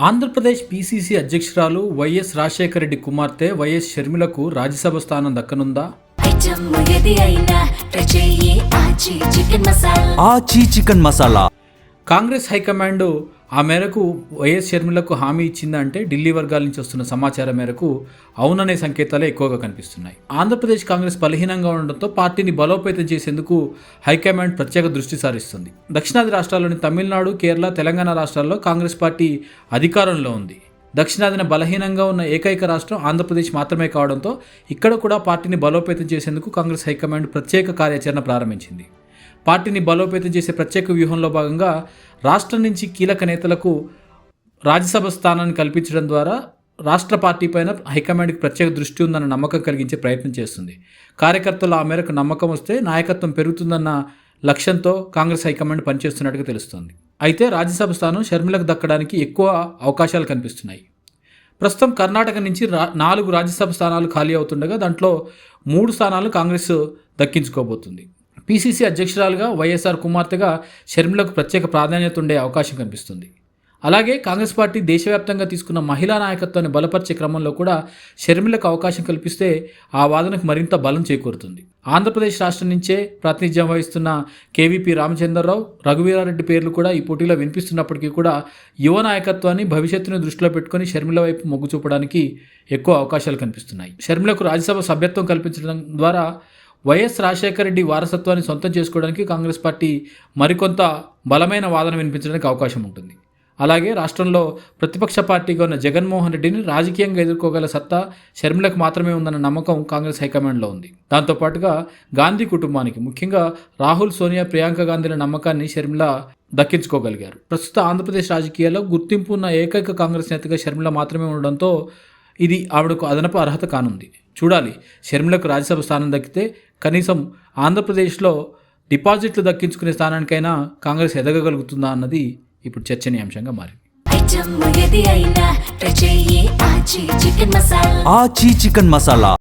Andhra Pradesh PCC అధ్యక్షురాలు YS Rajasekhara Reddy కుమార్తె YS షర్మిలకు రాజ్యసభ స్థానం దక్కనుందా? ఆచి చికెన్ మసాలా కాంగ్రెస్ హైకమాండ్ ఆ మేరకు వైఎస్ షర్మిలకు హామీ ఇచ్చిందంటే ఢిల్లీ వర్గాల నుంచి వస్తున్న సమాచారం మేరకు అవుననే సంకేతాలే ఎక్కువగా కనిపిస్తున్నాయి. ఆంధ్రప్రదేశ్ కాంగ్రెస్ బలహీనంగా ఉండడంతో పార్టీని బలోపేతం చేసేందుకు హైకమాండ్ ప్రత్యేక దృష్టి సారిస్తుంది. దక్షిణాది రాష్ట్రాల్లోని తమిళనాడు, కేరళ, తెలంగాణ రాష్ట్రాల్లో కాంగ్రెస్ పార్టీ అధికారంలో ఉంది. దక్షిణాదిన బలహీనంగా ఉన్న ఏకైక రాష్ట్రం ఆంధ్రప్రదేశ్ మాత్రమే కావడంతో ఇక్కడ కూడా పార్టీని బలోపేతం చేసేందుకు కాంగ్రెస్ హైకమాండ్ ప్రత్యేక కార్యాచరణ ప్రారంభించింది. పార్టీని బలోపేతం చేసే ప్రత్యేక వ్యూహంలో భాగంగా రాష్ట్రం నుంచి కీలక నేతలకు రాజ్యసభ స్థానాన్ని కల్పించడం ద్వారా రాష్ట్ర పార్టీ పైన హైకమాండ్కి ప్రత్యేక దృష్టి ఉందన్న నమ్మకం కలిగించే ప్రయత్నం చేస్తుంది. కార్యకర్తలు ఆ మేరకు నమ్మకం వస్తే నాయకత్వం పెరుగుతుందన్న లక్ష్యంతో కాంగ్రెస్ హైకమాండ్ పనిచేస్తున్నట్టుగా తెలుస్తోంది. అయితే రాజ్యసభ స్థానం షర్మిలకు దక్కడానికి ఎక్కువ అవకాశాలు కనిపిస్తున్నాయి. ప్రస్తుతం కర్ణాటక నుంచి 4 రాజ్యసభ స్థానాలు ఖాళీ అవుతుండగా దాంట్లో 3 స్థానాలు కాంగ్రెస్ దక్కించుకోబోతుంది. పీసీసీ అధ్యక్షురాలుగా వైఎస్ఆర్ కుమార్తెగా షర్మిలకు ప్రత్యేక ప్రాధాన్యత ఉండే అవకాశం కనిపిస్తుంది. అలాగే కాంగ్రెస్ పార్టీ దేశవ్యాప్తంగా తీసుకున్న మహిళా నాయకత్వాన్ని బలపరిచే క్రమంలో కూడా షర్మిలకు అవకాశం కల్పిస్తే ఆ వాదనకు మరింత బలం చేకూరుతుంది. ఆంధ్రప్రదేశ్ రాష్ట్రం నుంచే ప్రాతినిధ్యం వహిస్తున్న కేవీపీ రామచంద్రరావు, రఘువీరారెడ్డి పేర్లు కూడా ఈ పోటీలో వినిపిస్తున్నప్పటికీ కూడా యువ నాయకత్వాన్ని భవిష్యత్తును దృష్టిలో పెట్టుకుని షర్మిల వైపు మొగ్గు చూపడానికి ఎక్కువ అవకాశాలు కనిపిస్తున్నాయి. షర్మిలకు రాజ్యసభ సభ్యత్వం కల్పించడం ద్వారా వైఎస్ రాజశేఖర రెడ్డి వారసత్వాన్ని సొంతం చేసుకోవడానికి కాంగ్రెస్ పార్టీ మరికొంత బలమైన వాదన వినిపించడానికి అవకాశం ఉంటుంది. అలాగే రాష్ట్రంలో ప్రతిపక్ష పార్టీగా ఉన్న జగన్మోహన్ రెడ్డిని రాజకీయంగా ఎదుర్కోగల సత్తా షర్మిలకు మాత్రమే ఉందన్న నమ్మకం కాంగ్రెస్ హైకమాండ్లో ఉంది. దాంతోపాటుగా గాంధీ కుటుంబానికి, ముఖ్యంగా రాహుల్, సోనియా, ప్రియాంక గాంధీల నమ్మకాన్ని షర్మిల దక్కించుకోగలిగారు. ప్రస్తుత ఆంధ్రప్రదేశ్ రాజకీయాల్లో గుర్తింపు ఉన్న ఏకైక కాంగ్రెస్ నేతగా షర్మిల మాత్రమే ఉండడంతో ఇది ఆవిడకు అదనపు అర్హత కానుంది. చూడాలి, షర్మిలకు రాజ్యసభ స్థానం దక్కితే కనీసం ఆంధ్రప్రదేశ్లో డిపాజిట్లు దక్కించుకునే స్థానానికైనా కాంగ్రెస్ ఎదగగలుగుతుందా అన్నది ఇప్పుడు చర్చనీయాంశంగా మారింది. ఆచి చికెన్ మసాలా